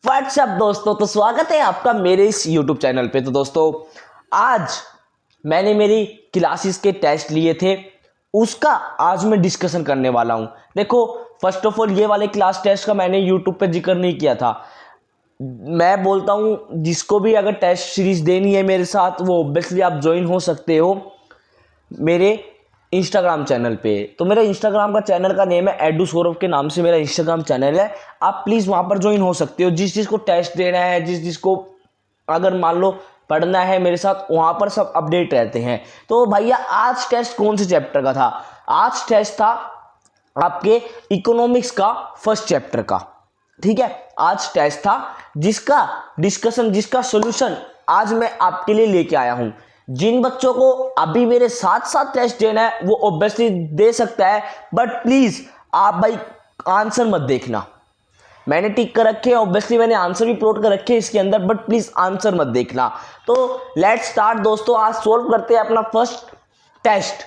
WhatsApp दोस्तों, तो स्वागत है आपका मेरे इस YouTube चैनल पे। तो दोस्तों आज मैंने मेरी क्लासेस के टेस्ट लिए थे, उसका आज मैं डिस्कशन करने वाला हूं। देखो, फर्स्ट ऑफ ऑल ये वाले क्लास टेस्ट का मैंने YouTube पे जिक्र नहीं किया था। मैं बोलता हूं जिसको भी अगर टेस्ट सीरीज देनी है मेरे साथ, वो ऑब्वियसली आप ज्वाइन हो सकते हो मेरे इंस्टाग्राम चैनल पे। तो मेरे इंस्टाग्राम का चैनल का नेम है एडू सौरभ के नाम से मेरा इंस्टाग्राम चैनल है। आप प्लीज़ वहाँ पर ज्वाइन हो सकते हो। जिस को टेस्ट देना है, जिसको अगर मान लो पढ़ना है मेरे साथ, वहाँ पर सब अपडेट रहते हैं। तो भैया आज टेस्ट कौन से चैप्टर का था? आज टेस्ट था आपके इकोनॉमिक्स का फर्स्ट चैप्टर का। ठीक है, आज टेस्ट था जिसका डिस्कशन, जिसका सोल्यूशन आज मैं आपके लिए लेके आया हूं। जिन बच्चों को अभी मेरे साथ साथ टेस्ट देना है वो ऑब्वियसली दे सकता है, बट प्लीज आप भाई आंसर मत देखना। मैंने टिक कर रखे हैं, ऑब्वियसली मैंने आंसर भी प्लॉट कर रखे हैं इसके अंदर, बट प्लीज आंसर मत देखना। तो लेट्स स्टार्ट दोस्तों, आज सोल्व करते हैं अपना फर्स्ट टेस्ट।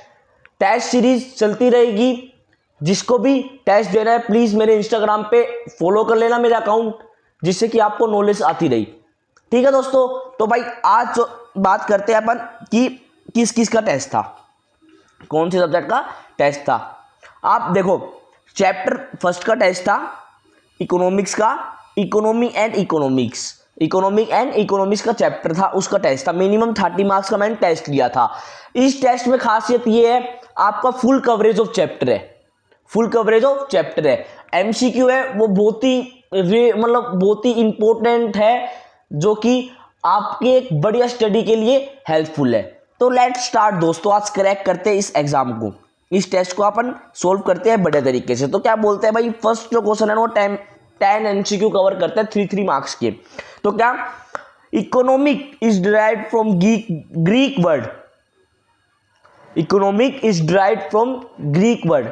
टेस्ट सीरीज चलती रहेगी। जिसको भी टेस्ट देना है प्लीज मेरे इंस्टाग्राम पे फॉलो कर लेना मेरा अकाउंट, जिससे कि आपको नॉलेज आती रही। ठीक है दोस्तों, तो भाई आज बात करते हैं अपन कि किस किस का टेस्ट था, कौन से सब्जेक्ट का टेस्ट था। आप देखो, चैप्टर फर्स्ट का टेस्ट था इकोनॉमिक्स का, economy and economics. Economic and economics का चैप्टर था, उसका टेस्ट था। मिनिमम 30 मार्क्स का मैंने टेस्ट लिया था। इस टेस्ट में खासियत ये है, आपका फुल कवरेज ऑफ चैप्टर है। फुल कवरेज ऑफ चैप्टर है। एमसीक्यू है, वो बहुत ही इंपॉर्टेंट है, जो कि आपके एक बढ़िया स्टडी के लिए हेल्पफुल है। तो लेट्स स्टार्ट दोस्तों, आज क्रैक करते हैं इस एग्जाम को। इस टेस्ट को अपन सोल्व करते हैं बढ़िया तरीके से। तो क्या बोलते हैं भाई, फर्स्ट जो क्वेश्चन है वो 10 एमसीक्यू कवर करते हैं 3 मार्क्स के। तो क्या, economic is derived from Greek word, economic is derived from Greek word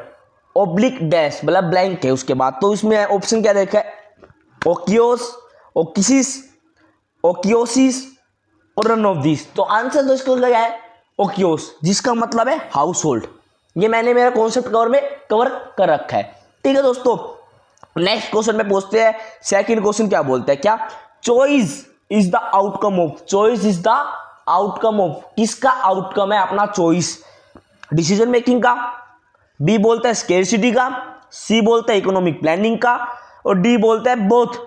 oblique dash, मतलब ब्लैंक है उसके बाद। तो इसमें ऑप्शन क्या देखा है, ओकियोस, ओकिसिस, ओकियोसिस और नन ऑफ दिस। तो आंसर तो इसका क्या है, ओकियोस, जिसका मतलब है हाउस होल्ड। ये मैंने मेरा कॉन्सेप्ट कवर कर रखा है। ठीक है दोस्तों, नेक्स्ट क्वेश्चन में पूछते हैं। सेकंड क्वेश्चन क्या बोलता है, क्या choice is the outcome of, choice is the outcome of, किसका आउटकम है अपना चॉइस? डिसीजन मेकिंग का, बी बोलता है स्केर्सिटी का, सी बोलता है इकोनॉमिक प्लानिंग का, और डी बोलता है both,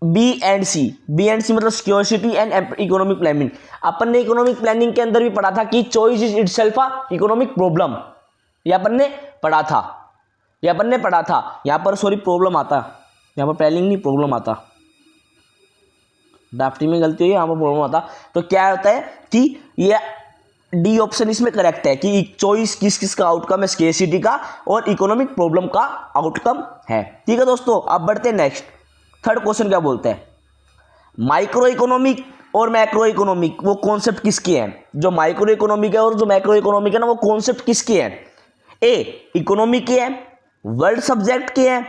B and C. B and C मतलब स्केर्सिटी एंड इकोनॉमिक प्लानिंग। अपन ने इकोनॉमिक प्लानिंग के अंदर भी पढ़ा था कि choice is itself a economic problem. ये अपन ने पढ़ा था, यहाँ पर सॉरी प्रॉब्लम आता, यहाँ पर प्लानिंग नहीं प्रॉब्लम आता, ड्राफ्टिंग में गलती हुई, यहाँ पर प्रॉब्लम आता। तो क्या होता है कि ये डी ऑप्शन इसमें करेक्ट है कि चॉइस किस का आउटकम है, स्केर्सिटी का और इकोनॉमिक प्रॉब्लम का आउटकम है। ठीक है दोस्तों, अब बढ़ते हैं नेक्स्ट। थर्ड क्वेश्चन क्या बोलते हैं, माइक्रो इकोनॉमिक और मैक्रो इकोनॉमिक वो कॉन्सेप्ट किसके हैं? जो माइक्रो इकोनॉमिक है और जो मैक्रो इकोनॉमिक है ना, वो कॉन्सेप्ट किसके हैं? ए इकोनॉमिक के हैं, वर्ल्ड सब्जेक्ट के हैं,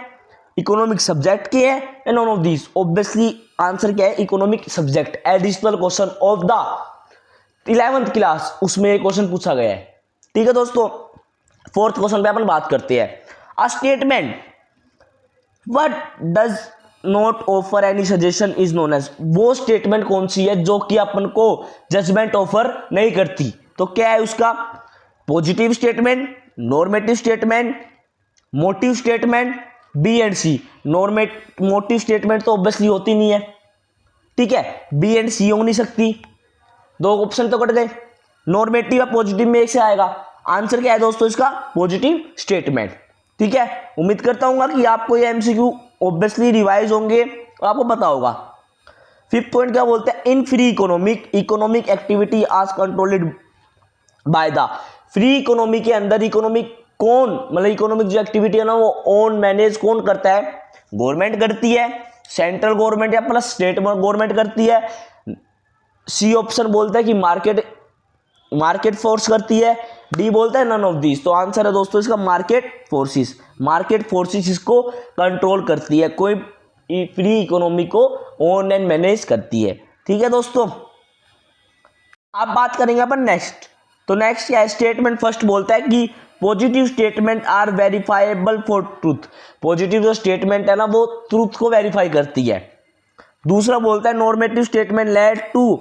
इकोनॉमिक सब्जेक्ट के हैं, and none of this. Obviously answer क्या है, economic subject. Additional question of the 11th class, उसमें एक क्वेश्चन पूछा गया है। ठीक है दोस्तों, फोर्थ क्वेश्चन पे अपन बात करते हैं। A statement what does not offer any suggestion is known as, वो स्टेटमेंट कौन सी है जो कि अपन को जजमेंट ऑफर नहीं करती? तो क्या है उसका, positive statement, normative statement, motive statement, B and C. Motive statement तो ऑब्वियसली होती नहीं है, ठीक है, बी एंड सी हो नहीं सकती, दो ऑप्शन तो कट गए। नॉर्मेटिव या पॉजिटिव में एक से आएगा। आंसर क्या है दोस्तों इसका, पॉजिटिव स्टेटमेंट। ठीक है, उम्मीद करता हूं कि आपको ये एमसीक्यू ऑब्वियसली रिवाइज होंगे और आपको पता होगा। फिफ्थ पॉइंट क्या बोलते हैं, इन फ्री इकोनॉमिक एक्टिविटी आज controlled by the, free economy के अंदर इकोनॉमिक कौन, मतलब इकोनॉमिक जो एक्टिविटी है ना, वो ओन मैनेज कौन करता है? गवर्नमेंट करती है, सेंट्रल गवर्नमेंट या प्लस स्टेट गवर्नमेंट करती है। सी ऑप्शन बोलता है कि मार्केट फोर्स करती है, डी बोलता है नन ऑफ दिस। तो आंसर है दोस्तों इसका मार्केट फोर्सेस इसको कंट्रोल करती है, कोई फ्री इकोनॉमी को ओन एंड मैनेज करती है। ठीक है दोस्तों, अब बात करेंगे अपन नेक्स्ट। तो नेक्स्ट क्या है, स्टेटमेंट फर्स्ट बोलता है कि positive statement are verifiable for truth. Positive जो स्टेटमेंट है ना, वो ट्रूथ को वेरीफाई करती है। दूसरा बोलता है normative statement led to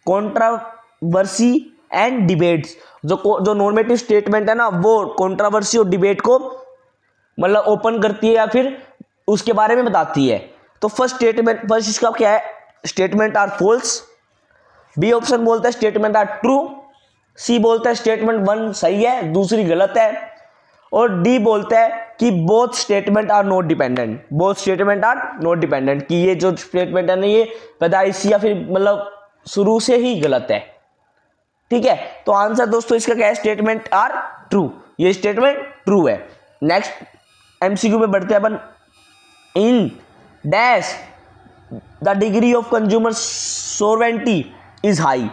controversy and debates. जो नॉर्मेटिव स्टेटमेंट है ना वो कंट्रोवर्सी और डिबेट को मतलब ओपन करती है या फिर उसके बारे में बताती है। तो फर्स्ट इसका क्या है, statement are false. B option बोलता है स्टेटमेंट आर ट्रू। सी बोलता है स्टेटमेंट 1 सही है दूसरी गलत है। और डी बोलता है कि both statement are not dependent. Both statement are not dependent, कि ये जो स्टेटमेंट है ना ये पैदाइशी या फिर मतलब शुरू से ही गलत है। ठीक है, तो आंसर दोस्तों इसका क्या है, स्टेटमेंट आर ट्रू। ये स्टेटमेंट ट्रू है। नेक्स्ट एमसीक्यू में बढ़ते हैं अपन। In dash the degree of consumer sovereignty is high.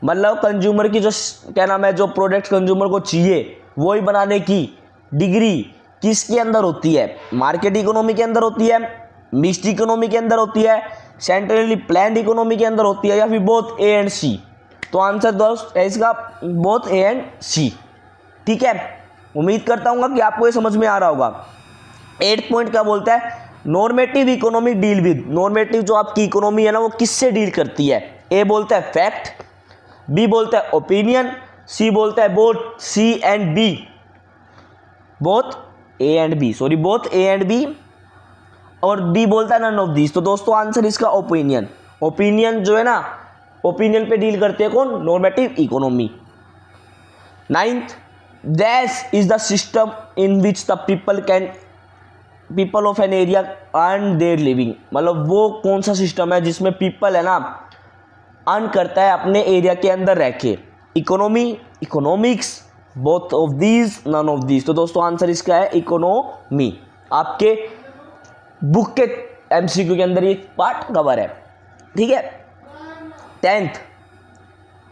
मतलब कंज्यूमर की जो क्या नाम है, जो प्रोडक्ट कंज्यूमर को चाहिए वही बनाने की डिग्री किसके अंदर होती है, मार्केट इकोनॉमी के अंदर होती है, मिक्स्ड इकोनॉमी के अंदर होती है, सेंट्रली प्लान्ड इकोनॉमी के अंदर होती है, या फिर बोथ ए एंड सी। तो आंसर दोस्त है इसका बोथ ए एंड सी। ठीक है, उम्मीद करता हूँ कि आपको ये समझ में आ रहा होगा। 8 पॉइंट क्या बोलता है, normative economy deal with. Normative जो आपकी इकोनॉमी है ना वो किससे डील करती है। ए बोलता है फैक्ट, बी बोलता है ओपिनियन, सी बोलता है both C and B, both A and B, sorry both A and B, और डी बोलता है नन ऑफ दीज। तो दोस्तों आंसर इसका ओपिनियन। ओपिनियन जो है ना, ओपिनियन पे डील करते हैं कौन, normative economy. 9th, दैश is the system in which the people of an area earn their living. मतलब वो कौन सा सिस्टम है जिसमें पीपल है ना अर्न करता है अपने एरिया के अंदर रह के। Economy, economics, both of these, none of these. तो दोस्तों आंसर इसका है इकोनॉमी। आपके बुक के एमसीक्यू के अंदर ये पार्ट कवर है। ठीक है। 10th,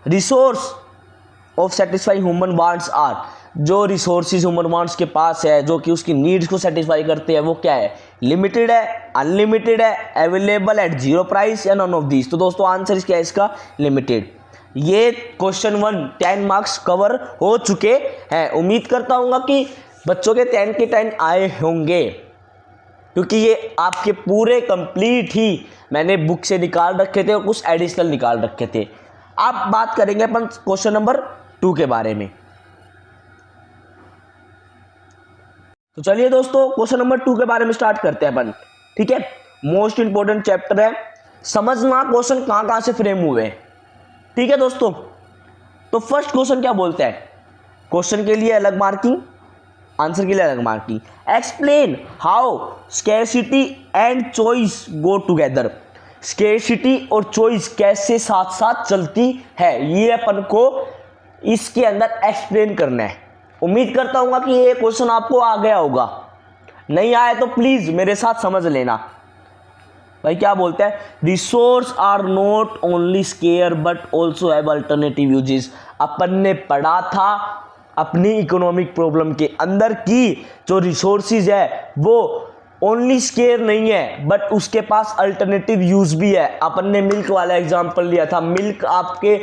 resource of satisfy human wants are. जो रिसोर्सेज ह्यूमन वांट्स के पास है जो कि उसकी नीड्स को सेटिस्फाई करते हैं वो क्या है, लिमिटेड है, अनलिमिटेड है, अवेलेबल एट 0 प्राइस, या नन ऑफ दीज। तो दोस्तों आंसर क्या है इसका, लिमिटेड। ये क्वेश्चन 1 10 मार्क्स कवर हो चुके हैं। उम्मीद करता हूँ कि बच्चों के 10 के 10 आए होंगे, क्योंकि ये आपके पूरे कंप्लीट ही मैंने बुक से निकाल रखे थे और कुछ एडिशनल निकाल रखे थे। अब बात करेंगे अपन क्वेश्चन नंबर 2 के बारे में। तो चलिए दोस्तों क्वेश्चन नंबर 2 के बारे में स्टार्ट करते हैं अपन। ठीक है, मोस्ट इंपॉर्टेंट चैप्टर है, समझना क्वेश्चन कहां से फ्रेम हुए। ठीक है दोस्तों, तो फर्स्ट क्वेश्चन क्या बोलता है, क्वेश्चन के लिए अलग मार्किंग, आंसर के लिए अलग marking. Explain how scarcity and choice go together. Scarcity और चॉइस कैसे साथ साथ चलती है, ये अपन को इसके अंदर एक्सप्लेन करना है। उम्मीद करता हूँ कि ये क्वेश्चन आपको आ गया होगा, नहीं आया तो प्लीज मेरे साथ समझ लेना। भाई क्या बोलता है, resource are not only scarce but also have alternative uses. अपन ने पढ़ा था अपनी इकोनॉमिक प्रॉब्लम के अंदर की जो रिसोर्सेज है वो ओनली स्केयर नहीं है बट उसके पास अल्टरनेटिव यूज भी है। अपन ने मिल्क वाला एग्जांपल लिया था, मिल्क आपके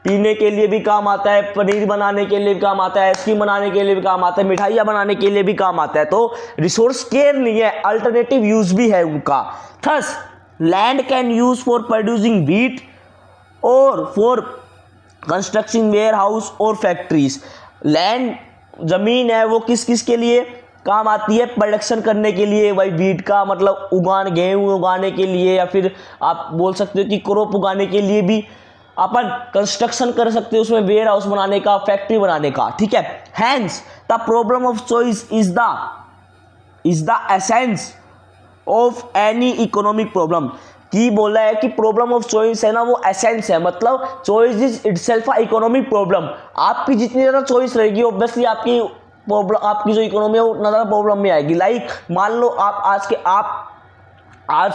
पीने के लिए भी काम आता है, पनीर बनाने के लिए भी काम आता है, आइसक्रीम बनाने के लिए भी काम आता है, मिठाइयाँ बनाने के लिए भी काम आता है। तो रिसोर्स स्केयर नहीं है, अल्टरनेटिव यूज भी है उनका। Thus land can use for producing wheat और फॉर कंस्ट्रक्शन वेयर हाउस और फैक्ट्रीज। लैंड जमीन है वो किस किस के लिए काम आती है, प्रोडक्शन करने के लिए। भाई व्हीट का मतलब गेहूं उगाने के लिए, या फिर आप बोल सकते हो कि क्रॉप उगाने के लिए भी अपन कंस्ट्रक्शन कर सकते हो उसमें, वेयर हाउस बनाने का, फैक्ट्री बनाने का। ठीक है, hence the problem of choice is the essence of any economic problem. की बोला है कि प्रॉब्लम ऑफ चॉइस है ना वो एसेंस है, मतलब choice is itself a economic problem. आपकी जितनी ज़्यादा चॉइस रहेगी ऑब्वियसली आपकी जो इकोनॉमी है वो उतना ज़्यादा प्रॉब्लम में आएगी। लाइक मान लो आप आज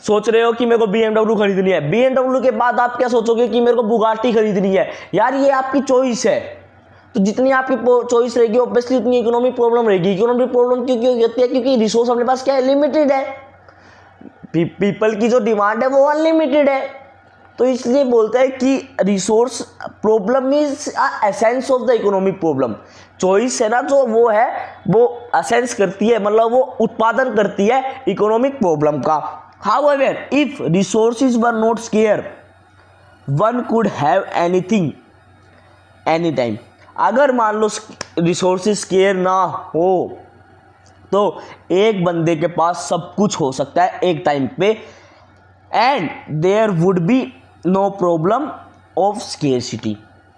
सोच रहे हो कि मेरे को BMW खरीदनी है, BMW के बाद आप क्या सोचोगे कि मेरे को बुगाटी खरीदनी है। यार ये आपकी चॉइस है, तो जितनी आपकी चॉइस रहेगी ऑब्वियसली उतनी इकोनॉमिक प्रॉब्लम रहेगी। इकोनॉमिक प्रॉब्लम क्यों होती है, क्योंकि रिसोर्स अपने पास क्या है, लिमिटेड है। पीपल की जो डिमांड है वो अनलिमिटेड है, तो इसलिए बोलता है कि resource problem is essence of the economic problem. Choice है ना जो वो है वो एसेंस करती है, मतलब वो उत्पादन करती है इकोनॉमिक प्रॉब्लम का। However, if resources were not scarce, one could have anything anytime. अगर मान लो रिसोर्सेज स्केयर ना हो तो एक बंदे के पास सब कुछ हो सकता है एक टाइम पे, and there would be no problem of scarcity,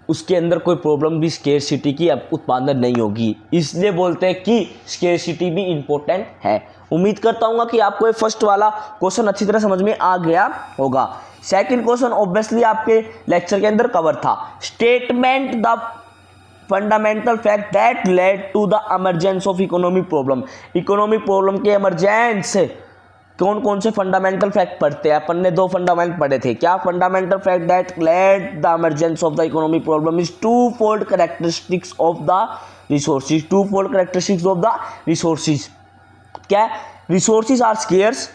उसके अंदर कोई प्रॉब्लम भी स्केरसिटी की अब उत्पादन नहीं होगी। इसलिए बोलते हैं कि स्केरसिटी भी इंपॉर्टेंट है। उम्मीद करता हूँ कि आपको ये फर्स्ट वाला क्वेश्चन अच्छी तरह समझ में आ गया होगा। सेकंड क्वेश्चन ऑब्वियसली आपके लेक्चर के अंदर कवर था, statement the fundamental fact that led to the emergence of economic problem. Economic problem के इमरजेंस कौन कौन से फंडामेंटल फैक्ट पढ़ते हैं? अपन ने दो फंडामेंटल पढ़े थे। क्या? Fundamental fact that led the emergence of the economic problem is two fold characteristics of the resources. Two fold characteristics of the resources क्या? Resources are scarce,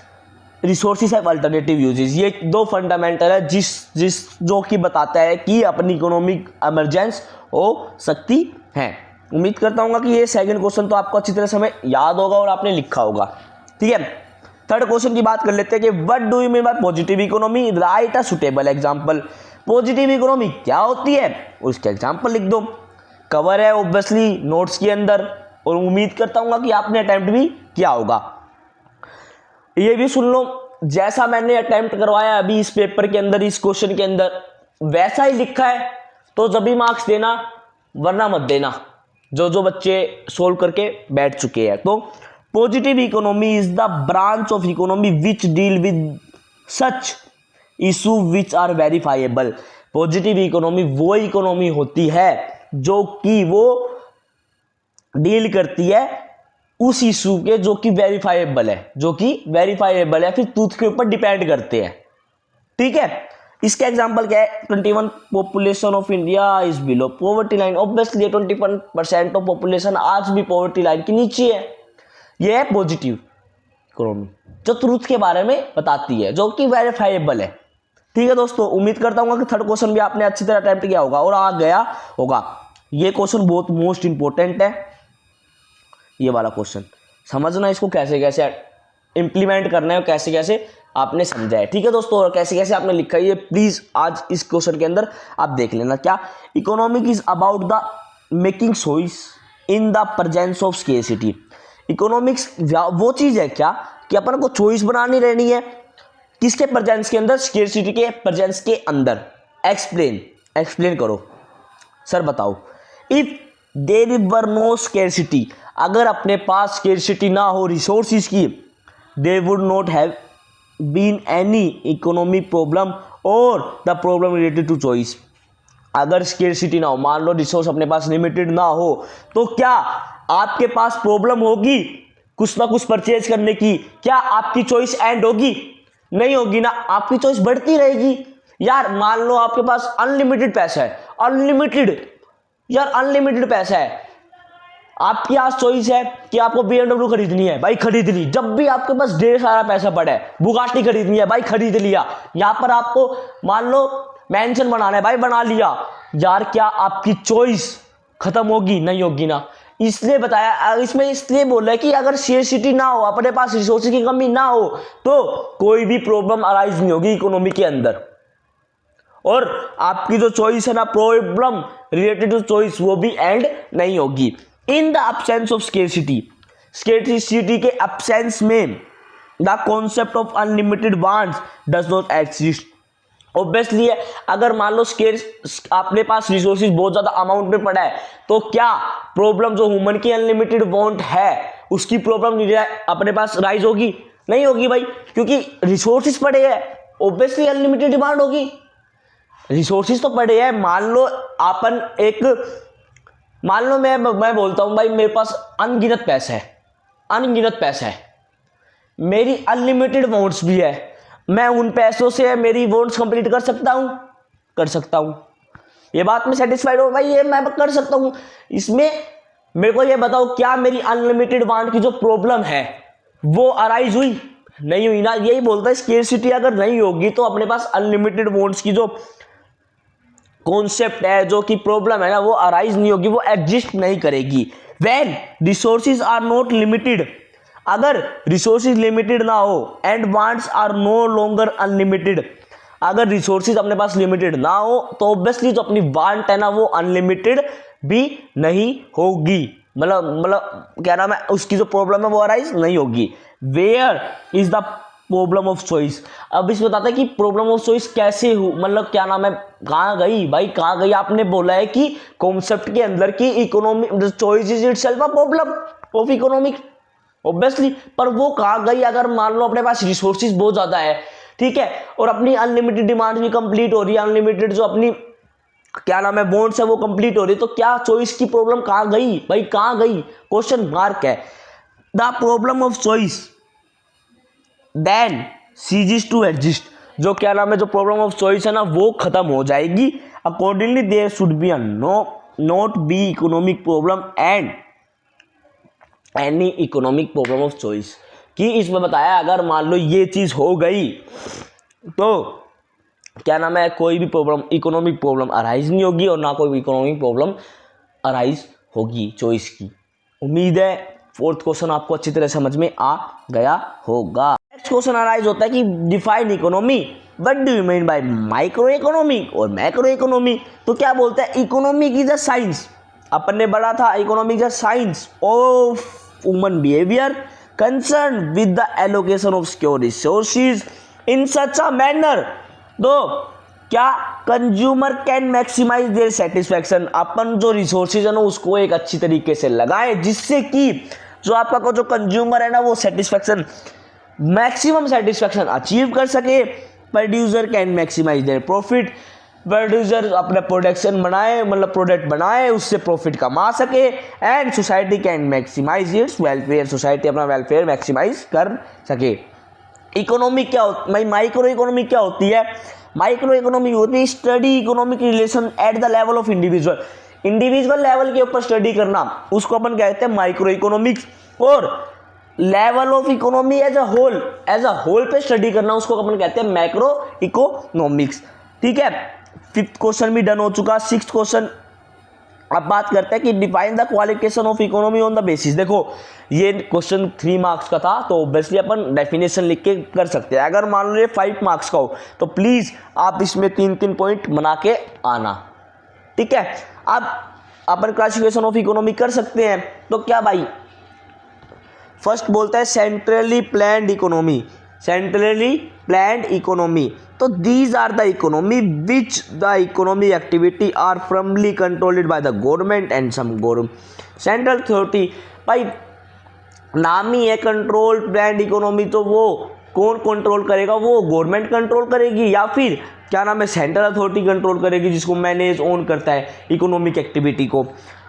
resources have alternative uses. ये दो fundamental है जिस जो कि बताता है कि अपनी इकोनॉमिक इमरजेंस हो सकती है। उम्मीद करता हूँ कि ये सेकंड क्वेश्चन तो आपको अच्छी तरह से हमें याद होगा और आपने लिखा होगा। ठीक है, थर्ड क्वेश्चन की बात कर लेते हैं कि what do you mean by positive economy, right a suitable example. Positive economy क्या होती है उसके एग्जांपल लिख दो। कवर है ऑब्वियसली नोट्स के अंदर, और उम्मीद करता हूँ कि आपने अटेम्प्ट भी किया होगा। ये भी सुन लो, जैसा मैंने अटेम्प्ट करवाया अभी इस पेपर के अंदर, इस क्वेश्चन के अंदर वैसा ही लिखा है तो जब भी मार्क्स देना, वरना मत देना, जो जो बच्चे सोल्व करके बैठ चुके हैं। तो positive economy is the branch of economy which deal with such issue which are verifiable. Positive economy वो इकोनॉमी होती है जो कि वो डील करती है उस इशू के जो कि वेरीफाइबल है, जो कि वेरीफाइबल है, फिर ट्रूथ के ऊपर डिपेंड करते हैं। ठीक है, इसका एग्जांपल क्या है? 21 population of India is below poverty line. Obviously 21% of population आज भी पॉवर्टी लाइन के नीचे है। यह है पॉजिटिव इकोनॉमी, जो ट्रूथ के बारे में बताती है, जो कि वेरीफाइबल है। ठीक है दोस्तों, उम्मीद करता हूँ कि थर्ड क्वेश्चन भी आपने अच्छी तरह अटेम्प्ट किया होगा और आ गया होगा। ये क्वेश्चन बहुत मोस्ट इंपॉर्टेंट है। ये वाला क्वेश्चन समझना, इसको कैसे कैसे इंप्लीमेंट करना है, कैसे कैसे आपने समझा है। ठीक है दोस्तों, और कैसे कैसे आपने लिखा है ये प्लीज आज इस क्वेश्चन के अंदर आप देख लेना। क्या? Economic is about the making choice in the presence of scarcity. Economics वो चीज है क्या कि अपन को चॉइस बनानी रहनी है किसके प्रेजेंस के अंदर? स्केर्सिटी के प्रेजेंस के अंदर। एक्सप्लेन करो सर, बताओ। If there were no scarcity, अगर अपने पास स्केर्सिटी ना हो रिसोर्सेज की, there would not have been any economic problem और the problem related to choice. अगर स्केर्सिटी ना हो, मान लो रिसोर्स अपने पास लिमिटेड ना हो, तो क्या आपके पास प्रॉब्लम होगी कुछ ना कुछ परचेज करने की? क्या आपकी चॉइस एंड होगी? नहीं होगी ना, आपकी चॉइस बढ़ती रहेगी। यार मान लो आपके पास अनलिमिटेड पैसा है, अनलिमिटेड पैसा है, आपकी आज चॉइस है कि आपको BMW खरीदनी है, भाई खरीद ली। जब भी आपके पास ढेर सारा पैसा पड़ा है, बुगाटी खरीदनी है, भाई खरीद लिया। यहाँ पर आपको मान लो मैंशन बनाना है, भाई बना लिया। यार क्या आपकी चॉइस खत्म होगी? नहीं होगी ना। इसलिए बताया, इसमें इसलिए बोला है कि अगर स्केर्सिटी ना हो, अपने पास रिसोर्सेज की कमी ना हो, तो कोई भी प्रॉब्लम अराइज नहीं होगी इकोनॉमी के अंदर, और आपकी जो चॉइस है ना, प्रॉब्लम रिलेटेड टू चॉइस, वो भी एंड नहीं होगी। In the absence of scarcity के एब्सेंस में the concept of unlimited wants does not exist. Obviously है, अगर मान लो अपने पास रिसोर्सेज बहुत ज्यादा अमाउंट में पड़ा है, तो क्या प्रॉब्लम जो ह्यूमन की अनलिमिटेड वांट है उसकी प्रॉब्लम अपने पास राइज होगी? नहीं होगी भाई, क्योंकि रिसोर्सेज पड़े हैं, ऑब्वियसली अनलिमिटेड डिमांड होगी। रिसोर्सेज तो पड़े हैं। मान लो मैं बोलता हूं भाई मेरे पास अनगिनत पैसा है, मेरी अनलिमिटेड वांट्स भी है, मैं उन पैसों से मेरी वांट्स कंप्लीट कर सकता हूं। ये बात में सेटिस्फाइड हो भाई, ये मैं कर सकता हूं। इसमें मेरे को ये बताओ, क्या मेरी अनलिमिटेड वांट की जो प्रॉब्लम है वो अराइज हुई? नहीं हुई ना। यही बोलता है स्केर्सिटी अगर नहीं होगी तो अपने पास अनलिमिटेड वांट्स की जो कॉन्सेप्ट है, जो कि प्रॉब्लम है ना, वो अराइज नहीं होगी, वो एग्जिस्ट नहीं करेगी। When resources are not limited, अगर रिसोर्सेज लिमिटेड ना हो and wants are no longer unlimited, अगर रिसोर्सेज अपने पास लिमिटेड ना हो तो ऑब्वियसली जो अपनी वांट है ना वो अनलिमिटेड भी नहीं होगी, मतलब क्या नाम है, उसकी जो प्रॉब्लम है वो अराइज नहीं होगी। Where is the problem of choice. अब इसमें बताता है कि प्रॉब्लम ऑफ चॉइस कैसे हो, मतलब क्या नाम है, कहाँ गई भाई, कहाँ गई। आपने बोला है कि कॉन्सेप्ट के अंदर की economy choice is itself a problem of economic, obviously, पर वो कहाँ गई। अगर मान लो अपने पास रिसोर्सेज बहुत ज्यादा है, ठीक है, और अपनी अनलिमिटेड डिमांड भी कंप्लीट हो रही है, अनलिमिटेड जो अपनी क्या नाम है बॉन्ड्स है वो कंप्लीट हो रही है, तो क्या चॉइस की प्रॉब्लम कहाँ गई भाई, कहाँ गई, क्वेश्चन मार्क है। The problem of choice then ceases to exist, जो क्या नाम है, जो प्रॉब्लम ऑफ चॉइस है ना वो खत्म हो जाएगी। Accordingly there should be a not be economic problem and any economic problem of choice, कि इसमें बताया अगर मान लो ये चीज हो गई तो क्या नाम है, कोई भी प्रॉब्लम इकोनॉमिक प्रॉब्लम अराइज नहीं होगी और ना कोई इकोनॉमिक प्रॉब्लम अराइज होगी चॉइस की। उम्मीद है फोर्थ क्वेश्चन आपको अच्छी तरह समझ में आ गया होगा। नेक्स्ट क्वेश्चन अराइज होता है कि define economy, what do you mean by micro economy और मैक्रो इकोनॉमी। तो क्या बोलता है, इकोनॉमी की द साइंस, अपन ने पढ़ा था economy the science of human behaviour concerned with the allocation of secure resources in such a manner, तो क्या consumer can maximise their satisfaction, अपन जो रिसोर्सेज है ना उसको एक अच्छी तरीके से लगाएं जिससे कि जो आपका को जो कंज्यूमर है ना वो सेटिस्फैक्शन मैक्सिमम सेटिस्फैक्शन अचीव कर सके। Producer can maximise their profit, producer अपना प्रोडक्शन बनाए, मतलब प्रोडक्ट बनाए उससे प्रॉफिट कमा सके। And society can maximise its welfare, society अपना वेलफेयर मैक्सिमाइज कर सके। इकोनॉमी क्या होती है, माइक्रो इकोनॉमी क्या होती है, माइक्रो इकोनॉमी होती है study economic relation at the level of individual, individual level के ऊपर स्टडी करना उसको अपन कहते हैं माइक्रो इकोनॉमिक्स, और level of economy as a whole पे स्टडी करना उसको अपन कहते हैं मैक्रो इकोनॉमिक्स। ठीक है, फिफ्थ क्वेश्चन भी डन हो चुका। सिक्स्थ क्वेश्चन अब बात करते हैं कि define the qualification of economy on the basis. देखो ये क्वेश्चन 3 मार्क्स का था तो ऑब्वियसली अपन डेफिनेशन लिख के कर सकते हैं। अगर मान लो ये 5 मार्क्स का हो तो प्लीज आप इसमें 3-3 पॉइंट बना के आना। ठीक है, अब अपन क्लासिफिकेशन ऑफ इकोनॉमी कर सकते हैं। तो क्या भाई, फर्स्ट बोलता है centrally planned economy, centrally planned economy, तो these are the economy which the economy activity are firmly controlled by the government and some government central authority. भाई नाम ही है कंट्रोल प्लान्ड इकोनॉमी, तो वो कौन कंट्रोल करेगा, वो गवर्नमेंट कंट्रोल करेगी या फिर क्या नाम है सेंट्रल अथॉरिटी कंट्रोल करेगी जिसको मैनेज ओन करता है इकोनॉमिक एक्टिविटी को।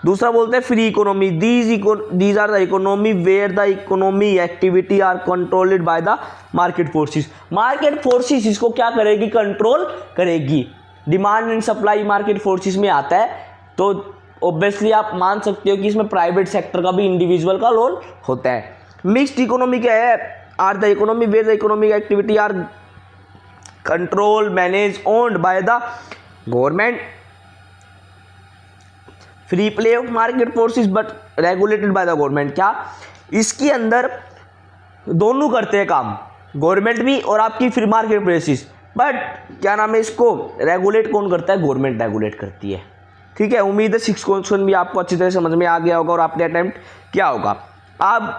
दूसरा बोलते हैं free economy, these are the economy where the economy activity are controlled by the market forces, market forces इसको क्या करेगी, कंट्रोल करेगी। Demand and supply market forces में आता है, तो ऑब्वियसली आप मान सकते हो कि इसमें प्राइवेट सेक्टर का भी इंडिविजुअल का रोल होता है। मिक्स्ड इकोनॉमी क्या है, are the economy where the economic activity are control manage owned by the government, free play of market forces but regulated by the government. क्या इसके अंदर दोनों करते हैं काम, गवर्नमेंट भी और आपकी फ्री मार्केट फोर्सेस, बट क्या नाम है इसको रेगुलेट कौन करता है, गवर्नमेंट रेगुलेट करती है। ठीक है, उम्मीद है 6 क्वेश्चन भी आपको अच्छी तरह समझ में आ गया होगा और आपने अटेम्प्ट किया होगा। अब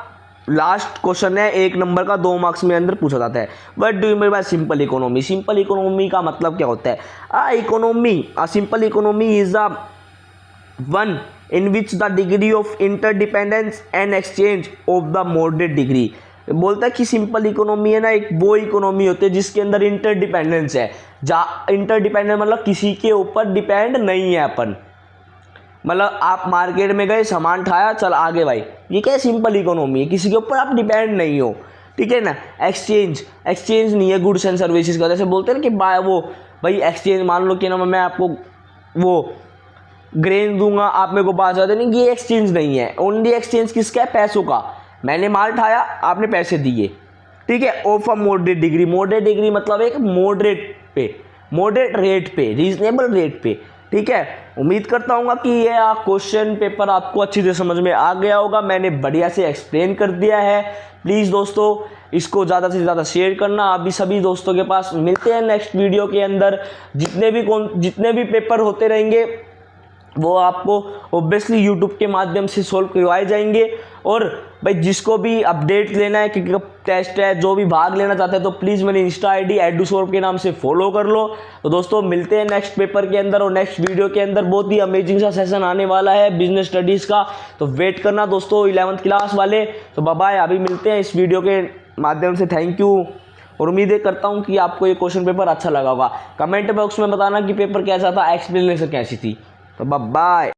लास्ट क्वेश्चन है 1 नंबर का, 2 मार्क्स में अंदर पूछा जाता है, what do you mean by simple economy. Simple economy का मतलब क्या होता है, a simple economy is the one in which the degree of interdependence and exchange of the moderate degree. बोलता है कि सिंपल इकोनॉमी है ना एक वो इकोनॉमी होती है जिसके अंदर इंटरडिपेंडेंस है, इंटरडिपेंडेंस मतलब किसी के ऊपर डिपेंड नहीं है अपन, मतलब आप मार्केट में गए सामान ठाया चल आगे भाई, ये क्या सिंपल इकोनॉमी है, किसी के ऊपर आप डिपेंड नहीं हो। ठीक है ना, एक्सचेंज नहीं है गुड्स एंड सर्विसेज का, जैसे बोलते हैं ना कि वो भाई एक्सचेंज, मान लो कि ना मैं आपको वो ग्रेन दूंगा आप मेरे को बाजार देने, ये एक्सचेंज नहीं है। ओनली एक्सचेंज किसका है, पैसों का, मैंने माल ठाया आपने पैसे दिए। ठीक है, of a moderate degree, moderate degree मतलब एक मॉडरेट रेट पे, रीजनेबल रेट पे, ठीक है, उम्मीद करता हूँ कि ये क्वेश्चन पेपर आपको अच्छी से समझ में आ गया होगा। मैंने बढ़िया से एक्सप्लेन कर दिया है। प्लीज़ दोस्तों इसको ज़्यादा से ज़्यादा शेयर करना अभी सभी दोस्तों के पास। मिलते हैं नेक्स्ट वीडियो के अंदर। जितने भी पेपर होते रहेंगे वो आपको ऑब्वियसली यूट्यूब के माध्यम से सोल्व करवाए जाएंगे। और भाई जिसको भी अपडेट लेना है कि कब टेस्ट है, जो भी भाग लेना चाहते हैं, तो प्लीज़ मेरी इंस्टा आईडी एडूसोल्व के नाम से फॉलो कर लो। तो दोस्तों मिलते हैं नेक्स्ट पेपर के अंदर और नेक्स्ट वीडियो के अंदर। बहुत ही अमेजिंग सा सेशन आने वाला है बिजनेस स्टडीज़ का, तो वेट करना दोस्तों 11th क्लास वाले। तो बाय बाय, अभी मिलते हैं इस वीडियो के माध्यम से। थैंक यू, और उम्मीद करता हूँ कि आपको ये क्वेश्चन पेपर अच्छा लगा होगा। कमेंट बॉक्स में बताना कि पेपर कैसा था, एक्सप्लेनेशन कैसी थी। तो बाय।